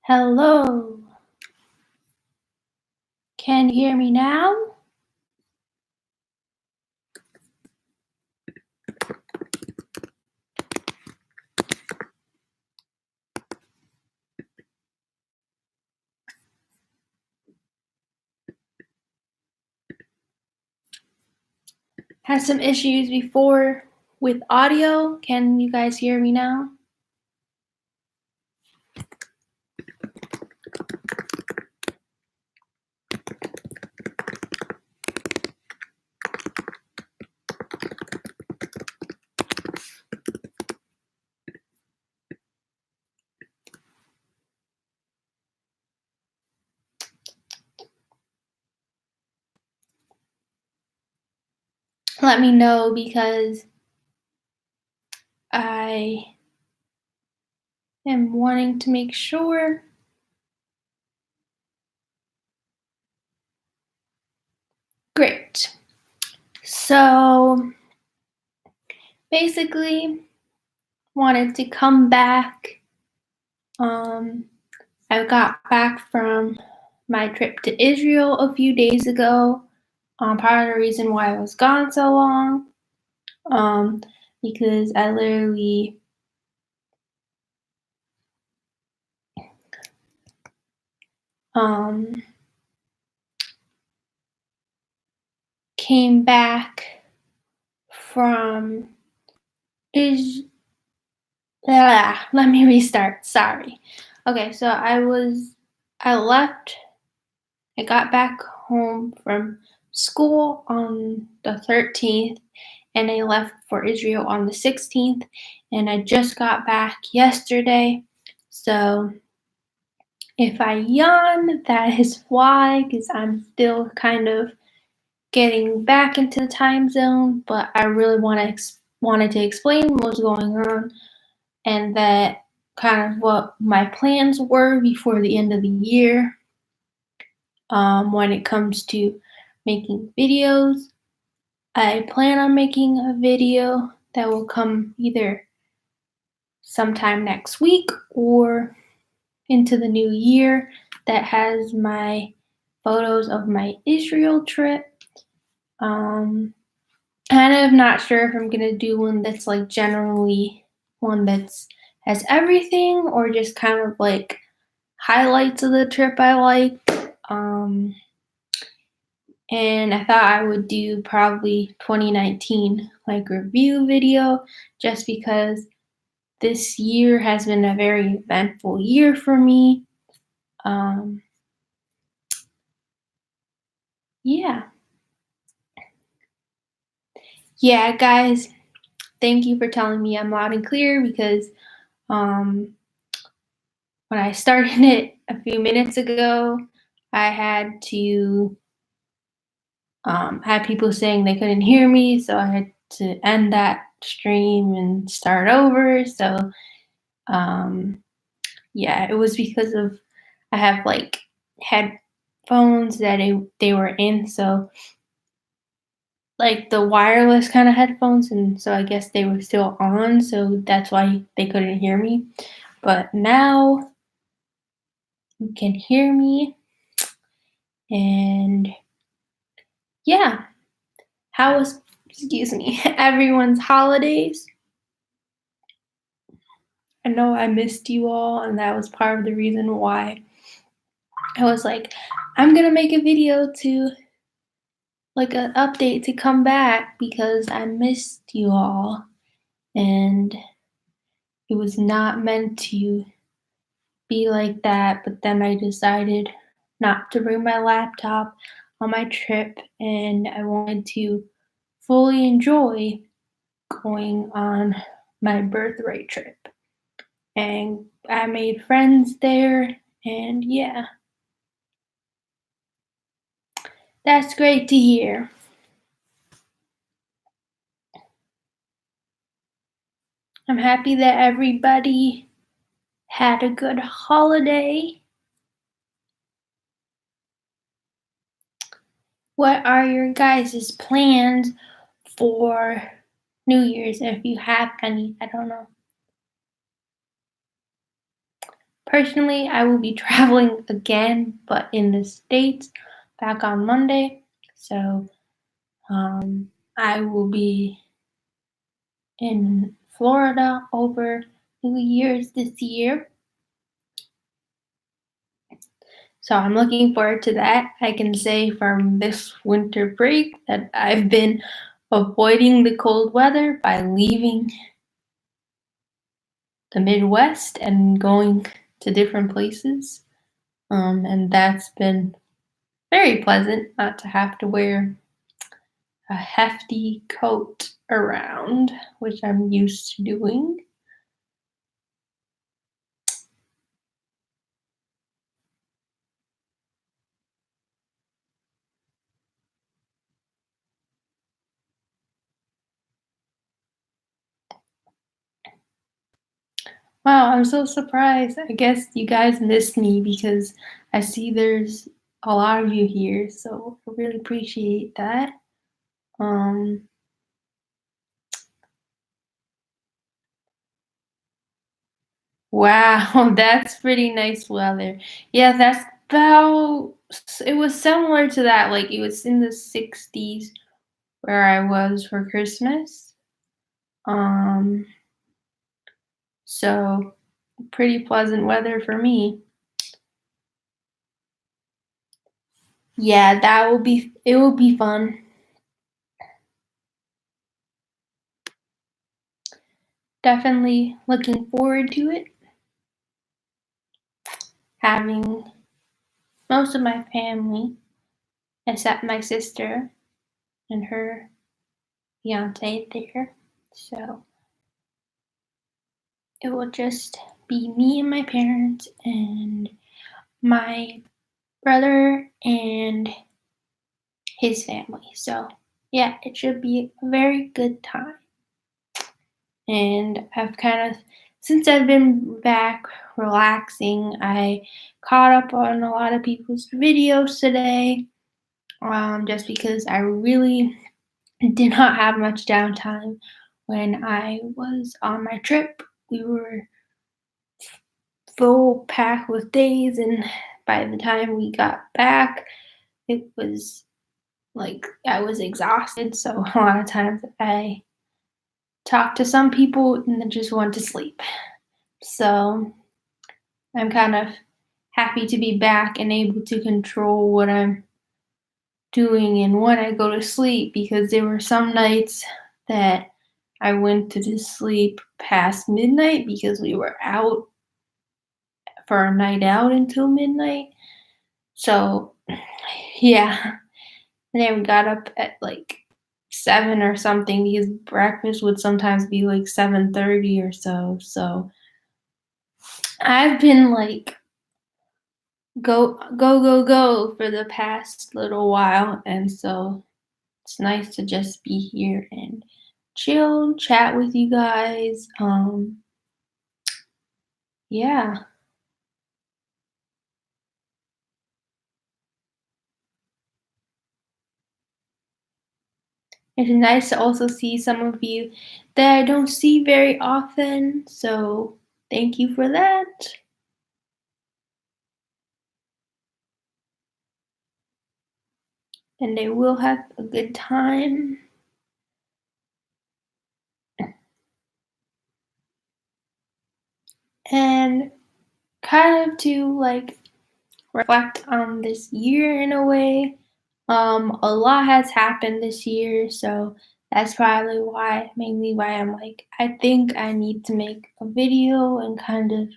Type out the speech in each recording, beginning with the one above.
Hello. Can you hear me now? Had some issues before with audio. Can you guys hear me now? Let me know because I am wanting to make sure. Great. So basically, wanted to come back. I got back from my trip to Israel a few days ago. Part of the reason why I was gone so long, because I literally came back from let me restart. Sorry. Okay, so I got back home from school on the 13th, and I left for Israel on the 16th, and I just got back yesterday. So if I yawn, that is why, because I'm still kind of getting back into the time zone, but I really wanted to explain what was going on and that kind of what my plans were before the end of the year when it comes to making videos. I plan on making a video that will come either sometime next week or into the new year that has my photos of my Israel trip. Kind of not sure if I'm gonna do one that's like generally one that's has everything or just kind of like highlights of the trip I liked. And I thought I would do probably 2019 like review video just because this year has been a very eventful year for me. Yeah, guys, thank you for telling me I'm loud and clear because when I started it a few minutes ago, I had to had people saying they couldn't hear me, so I had to end that stream and start over. So yeah, it was because of I have like headphones that they were in, so like the wireless kind of headphones, and so I guess they were still on, so that's why they couldn't hear me. But now you can hear me, and yeah, how was everyone's holidays? I know I missed you all, and that was part of the reason why I was like, I'm gonna make a video to like an update to come back because I missed you all, and it was not meant to be like that. But then I decided not to bring my laptop on my trip, and I wanted to fully enjoy going on my birthright trip. And I made friends there, and yeah, that's great to hear. I'm happy that everybody had a good holiday. What are your guys' plans for New Year's, if you have any? I don't know. Personally, I will be traveling again, but in the States back on Monday. So I will be in Florida over New Year's this year. So I'm looking forward to that. I can say from this winter break that I've been avoiding the cold weather by leaving the Midwest and going to different places. And that's been very pleasant not to have to wear a hefty coat around, which I'm used to doing. Wow, I'm so surprised. I guess you guys missed me because I see there's a lot of you here, so I really appreciate that. Um, wow, that's pretty nice weather. Yeah, that's about, it was similar to that, like it was in the 60s where I was for Christmas. Um, so pretty pleasant weather for me. Yeah, it will be fun. Definitely looking forward to it. Having most of my family, except my sister and her fiance there. So it will just be me and my parents and my brother and his family. So yeah, it should be a very good time. And I've kind of, since I've been back relaxing, I caught up on a lot of people's videos today, just because I really did not have much downtime when I was on my trip. We were full packed with days, and by the time we got back, it was like I was exhausted. So a lot of times I talked to some people and then just went to sleep. So I'm kind of happy to be back and able to control what I'm doing and when I go to sleep, because there were some nights that I went to sleep past midnight because we were out for a night out until midnight. So, yeah. And then we got up at like 7 or something because breakfast would sometimes be like 7:30 or so. So, I've been like go for the past little while, and so it's nice to just be here and chill, chat with you guys. Yeah. It's nice to also see some of you that I don't see very often, so thank you for that. And I will have a good time. And kind of to like reflect on this year in a way. A lot has happened this year, so that's probably why, mainly why I'm like, I think I need to make a video and kind of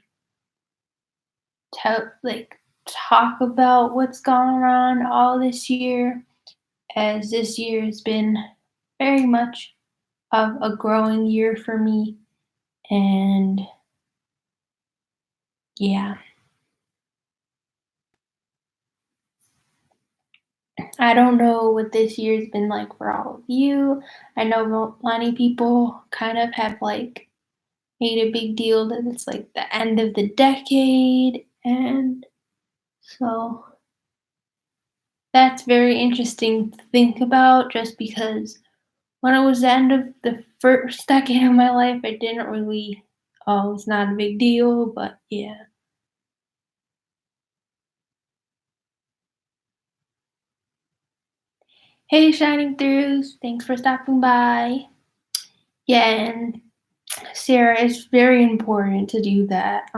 talk about what's gone on all this year, as this year has been very much of a growing year for me. And yeah, I don't know what this year's been like for all of you. I know many people kind of have like made a big deal that it's like the end of the decade, and so that's very interesting to think about, just because when it was the end of the first decade of my life, I didn't really, oh, it's not a big deal, but yeah. Hey, Shining Throughs, thanks for stopping by. Yeah, and Sarah, it's very important to do that.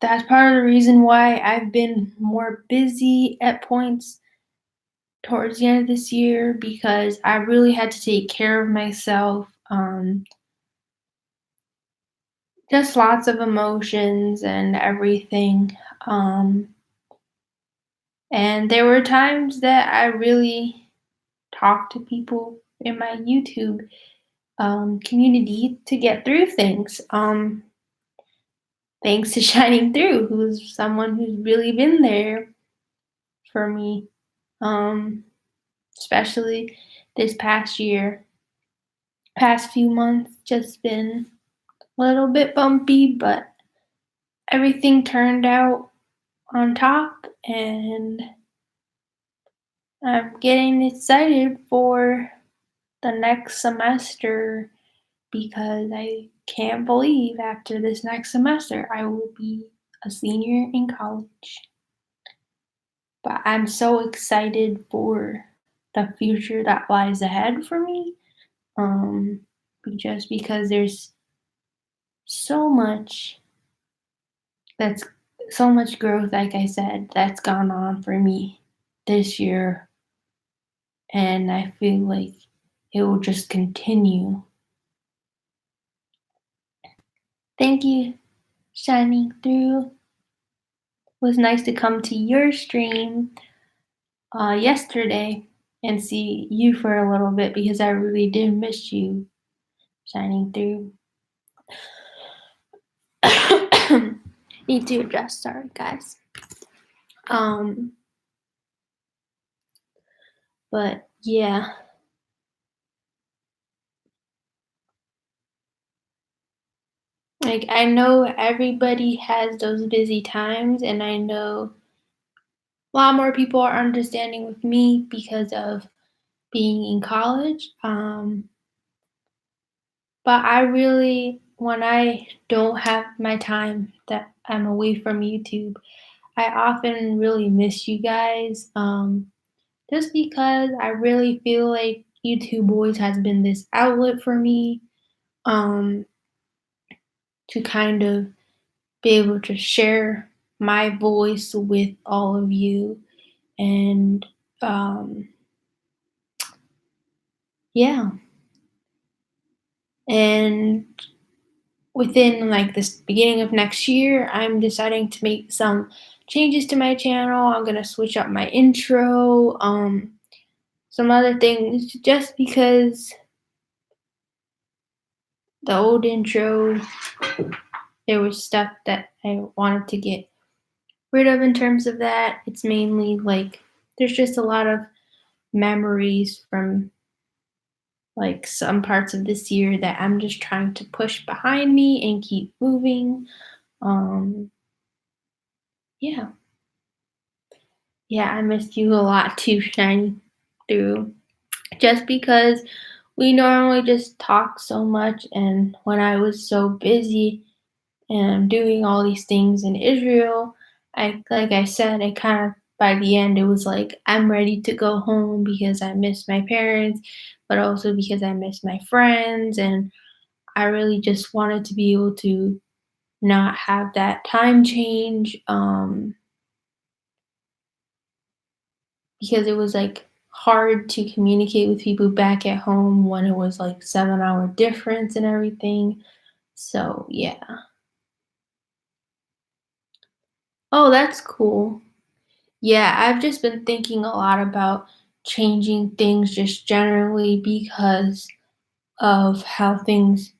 That's part of the reason why I've been more busy at points towards the end of this year because I really had to take care of myself. Just lots of emotions and everything. Um, and there were times that I really talked to people in my YouTube community to get through things. Thanks to Shining Through, who's someone who's really been there for me, um, especially this past year. Past few months just been a little bit bumpy, but everything turned out on top, and I'm getting excited for the next semester because I can't believe after this next semester I will be a senior in college. But I'm so excited for the future that lies ahead for me. Um, just because there's so much that's so much growth, like I said, that's gone on for me this year, and I feel like it will just continue. Thank you, Shining Through. It was nice to come to your stream yesterday and see you for a little bit because I really did miss you, Shining Through. Need to adjust, sorry guys. Um, but yeah. Like I know everybody has those busy times and I know a lot more people are understanding with me because of being in college. But I really, when I don't have my time that I'm away from YouTube, I often really miss you guys. Just because I really feel like YouTube always has been this outlet for me, um, to kind of be able to share my voice with all of you. And um, yeah, and within like this beginning of next year, I'm deciding to make some changes to my channel. I'm gonna switch up my intro, some other things, just because the old intro, there was stuff that I wanted to get rid of in terms of that. It's mainly like there's just a lot of memories from like some parts of this year that I'm just trying to push behind me and keep moving. Um, yeah. Yeah, I missed you a lot too, Shiny Through. Just because we normally just talk so much, and when I was so busy and doing all these things in Israel, like I said, I kind of by the end it was like I'm ready to go home because I miss my parents, but also because I miss my friends, and I really just wanted to be able to not have that time change. Because it was like hard to communicate with people back at home when it was like 7 hour difference and everything. So yeah. Oh, that's cool. Yeah, I've just been thinking a lot about changing things just generally because of how things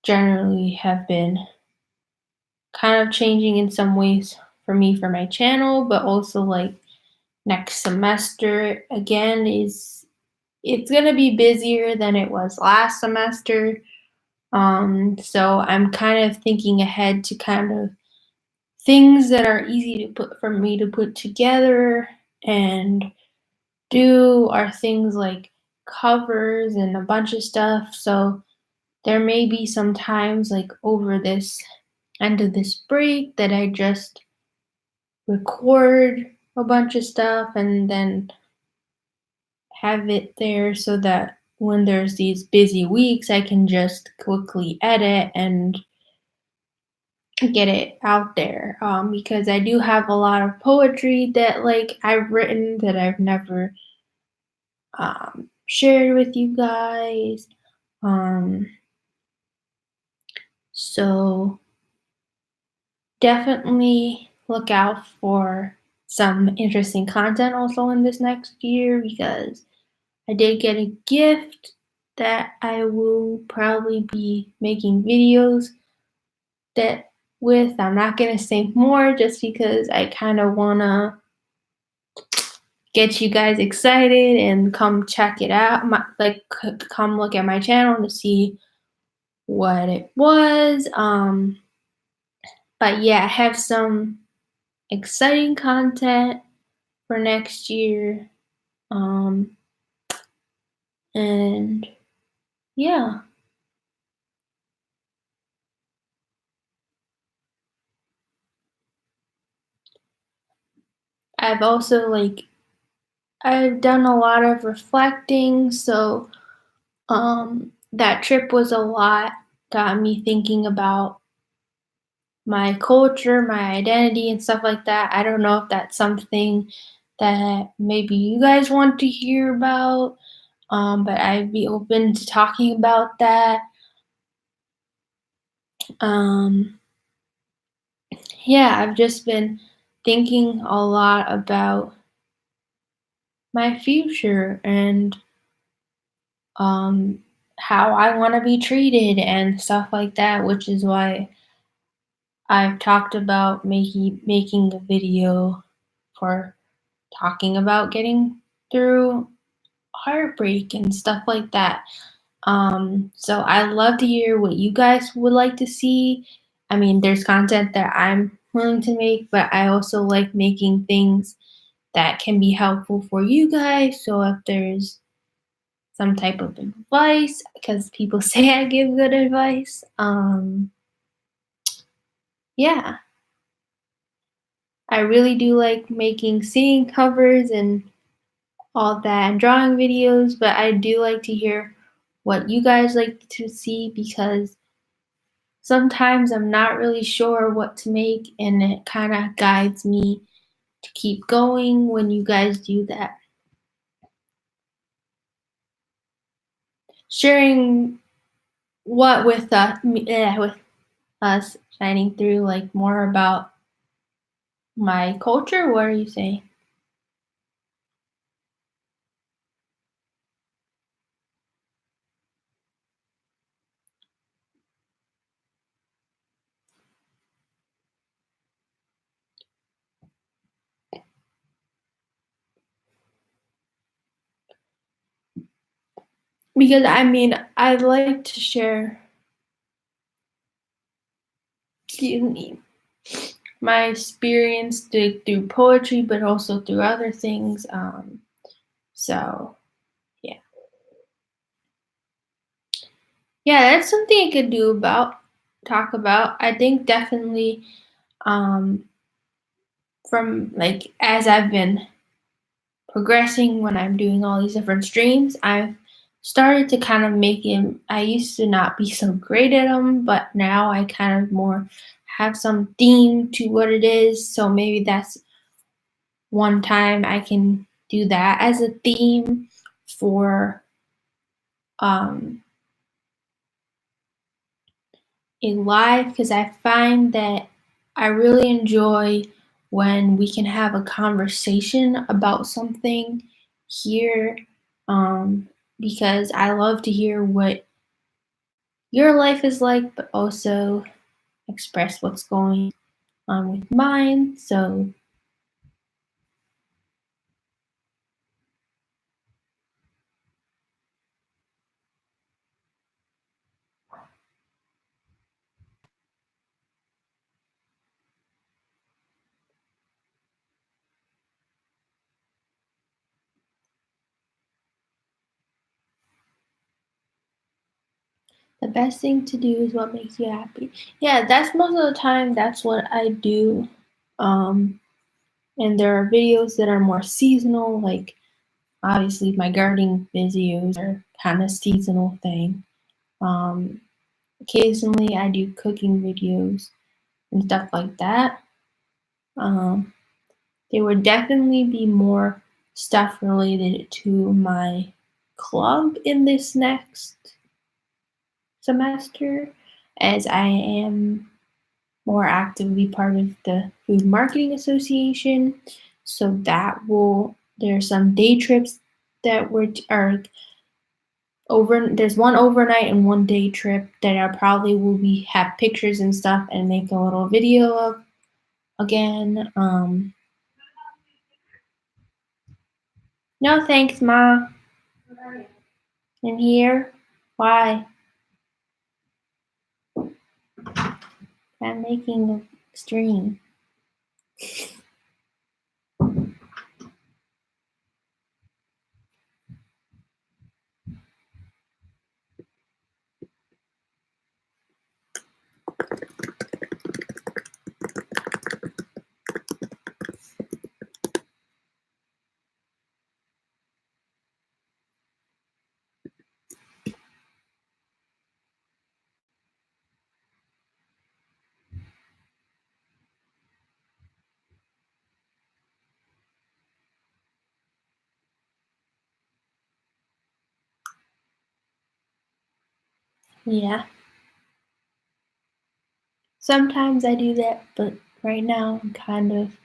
generally have been kind of changing in some ways for me for my channel, but also like next semester again is it's gonna be busier than it was last semester. So I'm kind of thinking ahead to kind of things that are easy to put for me to put together and do are things like covers and a bunch of stuff. So there may be some times like over this end of this break that I just record a bunch of stuff and then have it there so that when there's these busy weeks, I can just quickly edit and get it out there. Because I do have a lot of poetry that like I've written that I've never shared with you guys. Um, so definitely look out for some interesting content also in this next year because I did get a gift that I will probably be making videos that with. I'm not gonna say more just because I kind of wanna get you guys excited and come check it out. Come look at my channel to see what it was. But yeah, I have some exciting content for next year. Um, and yeah, I've also I've done a lot of reflecting, so that trip was a lot, got me thinking about my culture, my identity, and stuff like that. I don't know if that's something that maybe you guys want to hear about, but I'd be open to talking about that. Um, yeah, I've just been thinking a lot about my future and um, how I want to be treated and stuff like that, which is why I've talked about making a video for talking about getting through heartbreak and stuff like that. So I'd love to hear what you guys would like to see. I mean, there's content that I'm willing to make, but I also like making things that can be helpful for you guys. So if there's some type of advice, because people say I give good advice, yeah, I really do like making singing covers and all that and drawing videos, but I do like to hear what you guys like to see because sometimes I'm not really sure what to make and it kind of guides me to keep going when you guys do that. Sharing what with us shining through like more about my culture. What are you saying? Because I mean, I'd like to share, excuse me, my experience through poetry, but also through other things. So yeah, yeah, that's something I could do about talk about. I think definitely um, from like as I've been progressing when I'm doing all these different streams, I've started to kind of make him. I used to not be so great at them, but now I kind of more have some theme to what it is. So maybe that's one time I can do that as a theme for um, a live because I find that I really enjoy when we can have a conversation about something here um, because I love to hear what your life is like, but also express what's going on with mine. So the best thing to do is what makes you happy. Yeah, that's most of the time. That's what I do. Um, and there are videos that are more seasonal, like obviously my gardening videos are kind of seasonal thing. Occasionally I do cooking videos and stuff like that. There would definitely be more stuff related to my club in this next semester, as I am more actively part of the Food Marketing Association. So there's some day trips that are there's one overnight and one day trip that I probably will have pictures and stuff and make a little video of again. No thanks, Ma. In here? Why? I'm making a stream. Yeah. Sometimes I do that, but right now I'm kind of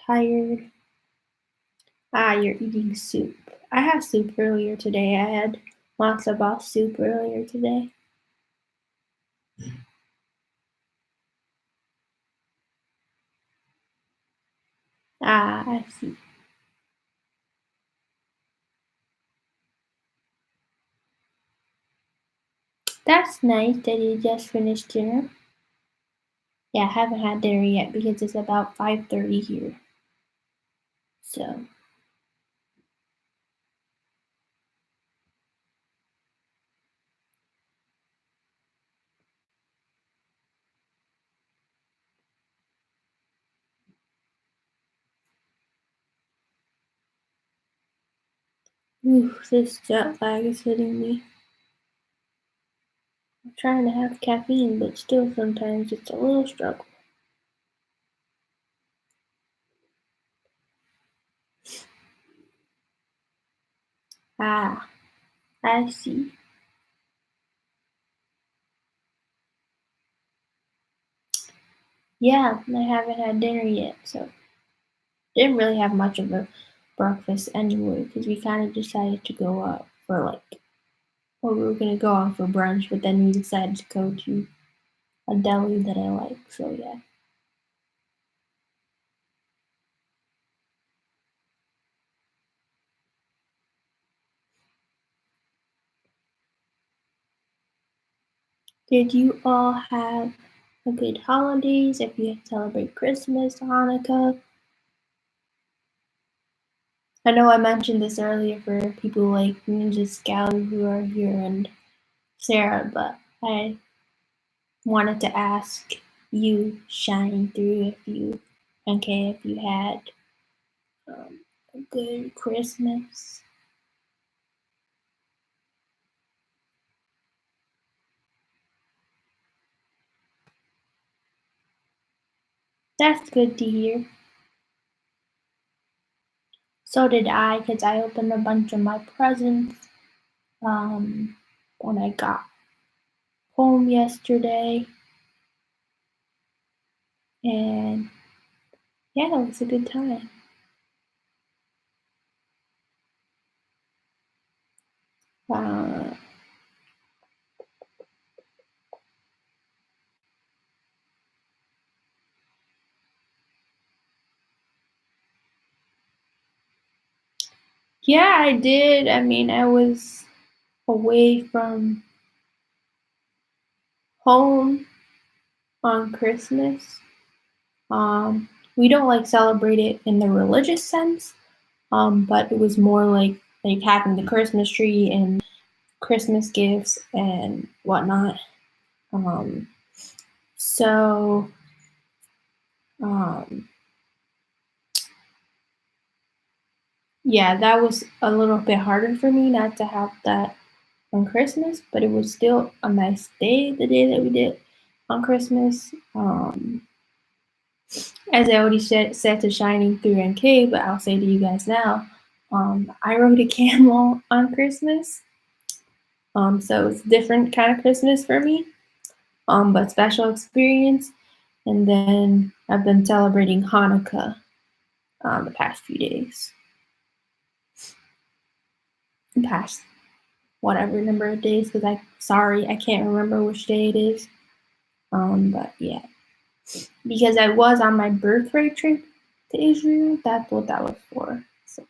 tired. Ah, you're eating soup. I had soup earlier today. I had matzo ball soup earlier today. Ah, I see. That's nice that you just finished dinner. Yeah, I haven't had dinner yet because it's about 5:30 here. So, this jet lag is hitting me. I'm trying to have caffeine, but still sometimes it's a little struggle. Ah, I see. Yeah, I haven't had dinner yet, so didn't really have much of a breakfast anyway because we kind of decided to go out for we were gonna go out for brunch, but then we decided to go to a deli that I like. So yeah. Did you all have a good holidays? If you celebrate Christmas, Hanukkah? I know I mentioned this earlier for people like Ninja Scally who are here and Sarah, but I wanted to ask you, Shine Through, if you had a good Christmas. That's good to hear. So did I, because I opened a bunch of my presents when I got home yesterday, and yeah, it was a good time. Uh, yeah, I did. I mean, I was away from home on Christmas. We don't like celebrate it in the religious sense, but it was more like having the Christmas tree and Christmas gifts and whatnot. Um, so um, Yeah, that was a little bit harder for me not to have that on Christmas, but it was still a nice day, the day that we did on Christmas. As I already said to Shining through NK, but I'll say to you guys now, I rode a camel on Christmas. So it's a different kind of Christmas for me, but special experience. And then I've been celebrating Hanukkah the past few days. The past whatever number of days, because I can't remember which day it is. But yeah, because I was on my birthday trip to Israel, that's what that was for. So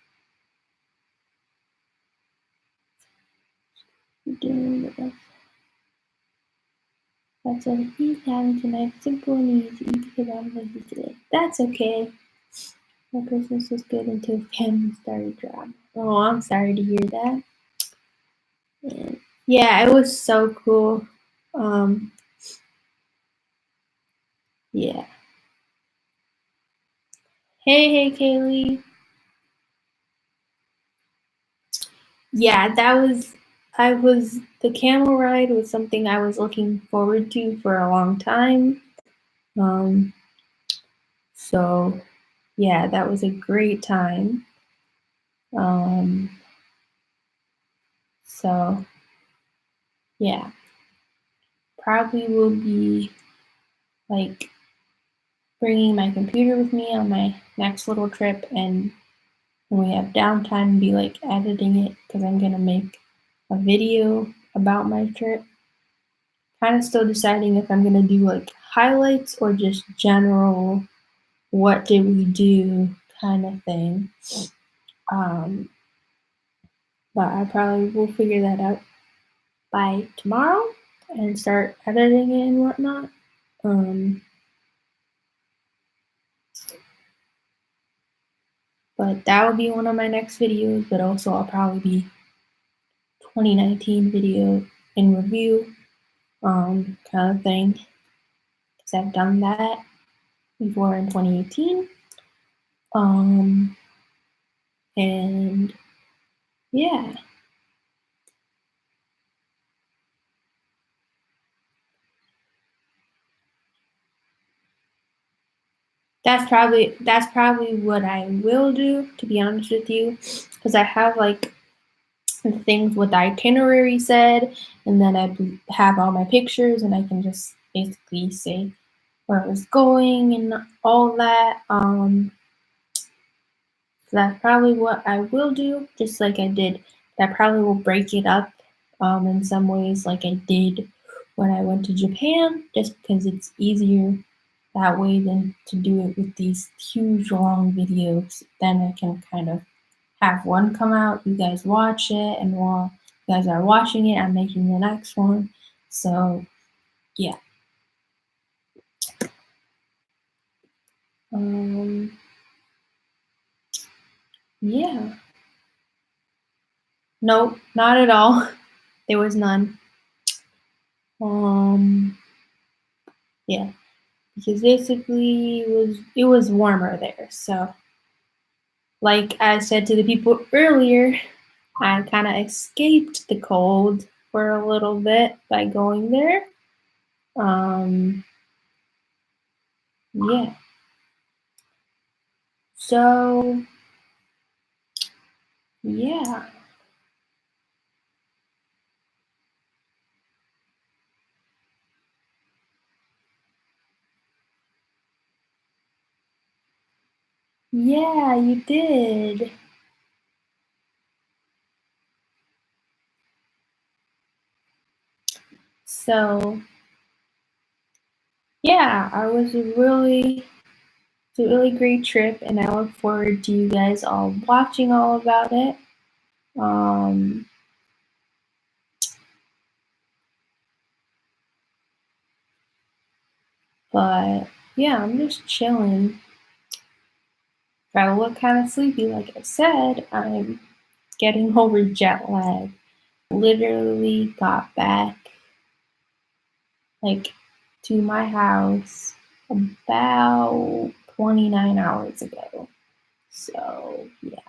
that's what he's having tonight. Simple and easy because I'm lazy today. That's okay. My Christmas was good until family started drama. Oh, I'm sorry to hear that. And yeah, it was so cool. Um, yeah. Hey, Kaylee. Yeah, the camel ride was something I was looking forward to for a long time. Um, so yeah, that was a great time. Um, so yeah, probably will be like bringing my computer with me on my next little trip, and when we have downtime, be like editing it because I'm gonna make a video about my trip. Kind of still deciding if I'm gonna do like highlights or just general what did we do kind of thing. Um, but I probably will figure that out by tomorrow and start editing it and whatnot. But that will be one of my next videos, but also I'll probably be 2019 video in review kind of thing, because I've done that before in 2018. And yeah, that's probably what I will do, to be honest with you, because I have like the things what the itinerary said, and then I have all my pictures, and I can just basically say where I was going and all that. So that's probably what I will do, just like I did. That probably will break it up in some ways, like I did when I went to Japan, just because it's easier that way than to do it with these huge long videos. Then I can kind of have one come out, you guys watch it, and while you guys are watching it, I'm making the next one. So yeah. Um, yeah. Nope, not at all. There was none. Um, yeah, because basically it was warmer there. So, like I said to the people earlier, I kind of escaped the cold for a little bit by going there. Um, yeah. So, yeah. Yeah, you did. So, yeah, it's a really great trip, and I look forward to you guys all watching all about it. Um, but yeah, I'm just chilling. If I look kind of sleepy, like I said, I'm getting over jet lag. Literally got back like to my house about 29 hours ago. So yeah.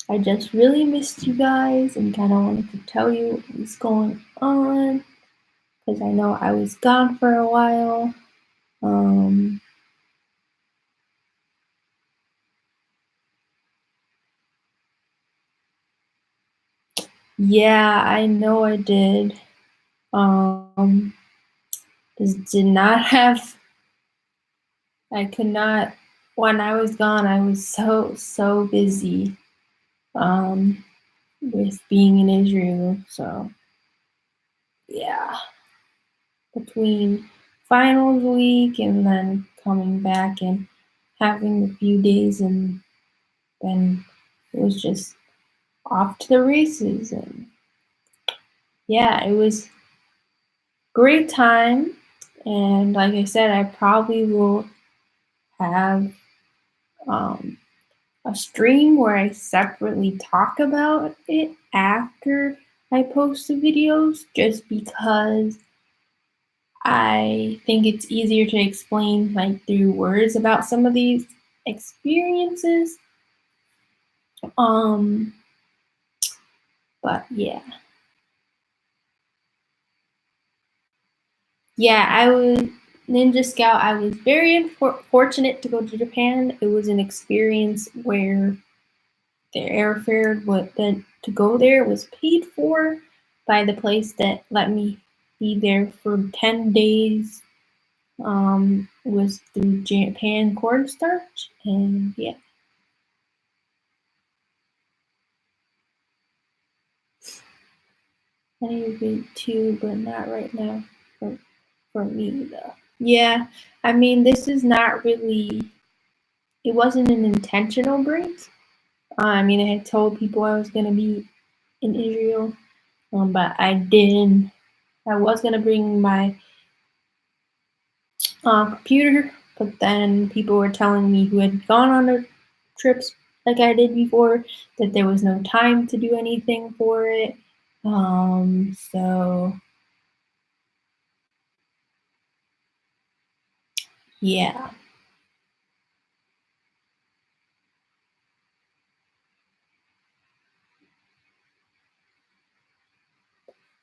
I just really missed you guys and kind of wanted to tell you what was going on because I know I was gone for a while. Yeah, I know I did. Just did not have, I could not, when I was gone, I was so busy with being in Israel. So, yeah, between finals week and then coming back and having a few days, and then it was just off to the races. And yeah, it was great time. And like I said, I probably will have um, a stream where I separately talk about it after I post the videos, just because I think it's easier to explain like through words about some of these experiences. Um, but yeah. Yeah, I was Ninja Scout. I was very fortunate to go to Japan. It was an experience where the airfare to go there was paid for by the place that let me be there for 10 days. Was through Japan Cornstarch, and yeah. I need a big too, but not right now for me though. Yeah, I mean this is not really. It wasn't an intentional break. I mean, I had told people I was gonna be in Israel, but I didn't. I was gonna bring my computer, but then people were telling me who had gone on the trips like I did before that there was no time to do anything for it. So yeah.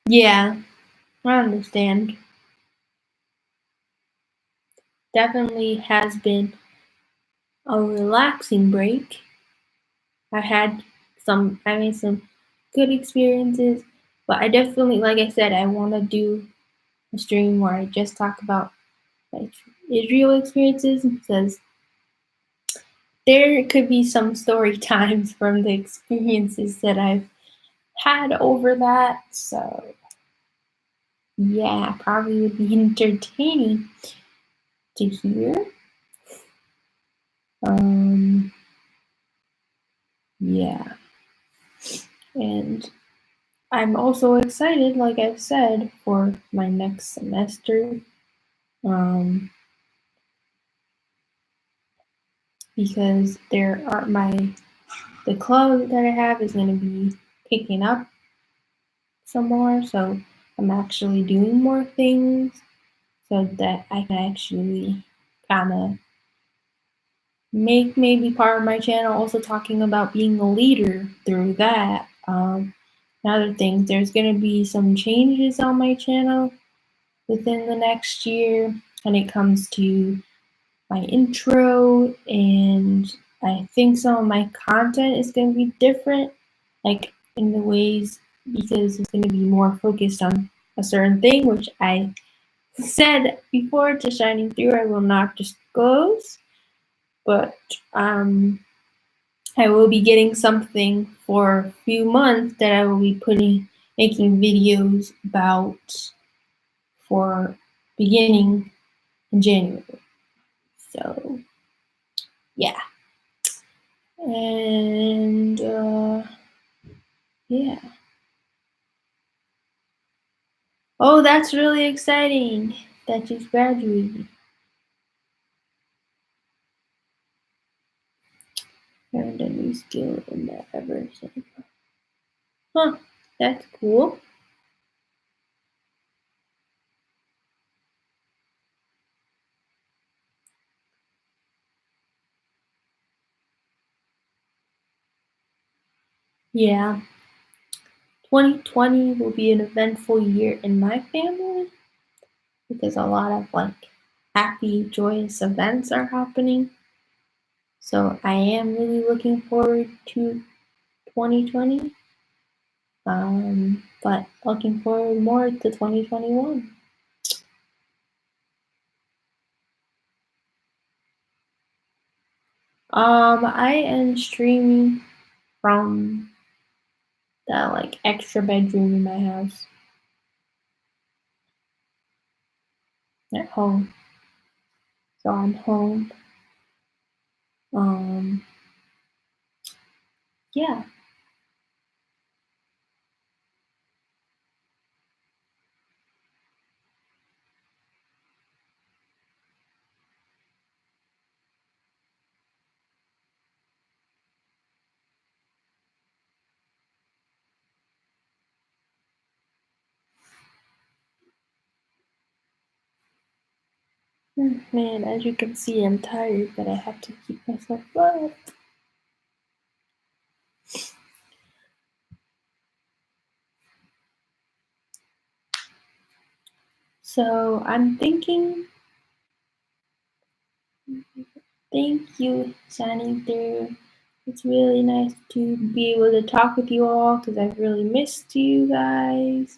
Yeah, I understand. Definitely has been a relaxing break. I made some good experiences, but I definitely, like I said, I want to do a stream where I just talk about like Israel experiences because there could be some story times from the experiences that I've had over that. So yeah, probably would be entertaining to hear. Um, yeah, and I'm also excited, like I've said, for my next semester. Um, because the club that I have is going to be picking up some more, so I'm actually doing more things so that I can actually kind of make maybe part of my channel also talking about being a leader through that. And other things, there's going to be some changes on my channel within the next year when it comes to my intro, and I think some of my content is going to be different, like in the ways, because it's going to be more focused on a certain thing, which I said before to Shining Through I will not disclose, but I will be getting something for a few months that I will be making videos about for beginning in January. So yeah. And yeah. Oh, that's really exciting that she's graduating. Learned a new skill in the Everson. Huh, that's cool. Yeah, 2020 will be an eventful year in my family because a lot of like happy, joyous events are happening. So I am really looking forward to 2020, but looking forward more to 2021. I am streaming from the like extra bedroom in my house at home. So I'm home. Um, yeah. Man, as you can see, I'm tired, but I have to keep myself up. So I'm thinking, thank you, signing through. It's really nice to be able to talk with you all because I've really missed you guys.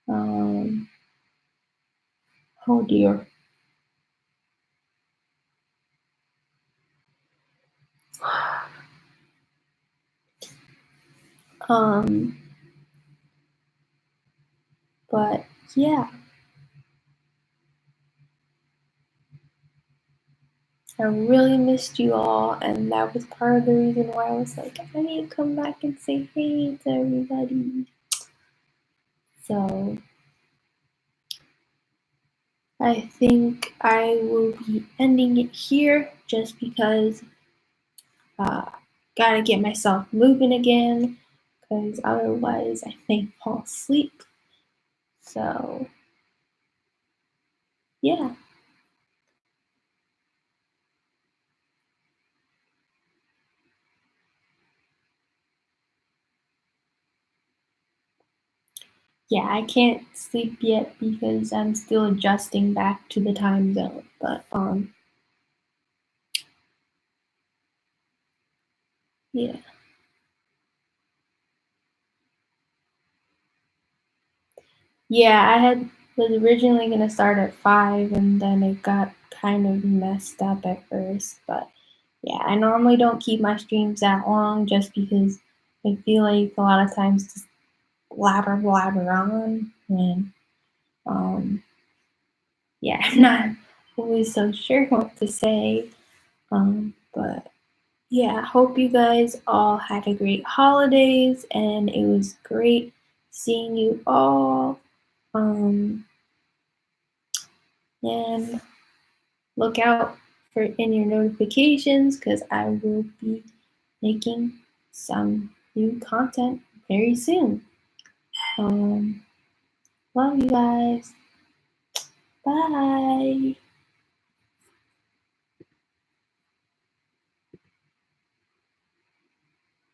Um, oh dear. Um, but yeah, I really missed you all, and that was part of the reason why I was like, I need to come back and say hey to everybody. So I think I will be ending it here just because uh, gotta get myself moving again because otherwise I may fall asleep. So yeah, yeah, I can't sleep yet because I'm still adjusting back to the time zone. But yeah, yeah, I had was originally gonna start at 5, and then it got kind of messed up at first. But yeah, I normally don't keep my streams that long just because I feel like a lot of times just blabber on, and um, yeah, I'm not always so sure what to say. But yeah, hope you guys all had a great holidays, and it was great seeing you all. Um, and look out for in your notifications because I will be making some new content very soon. Um, love you guys. Bye.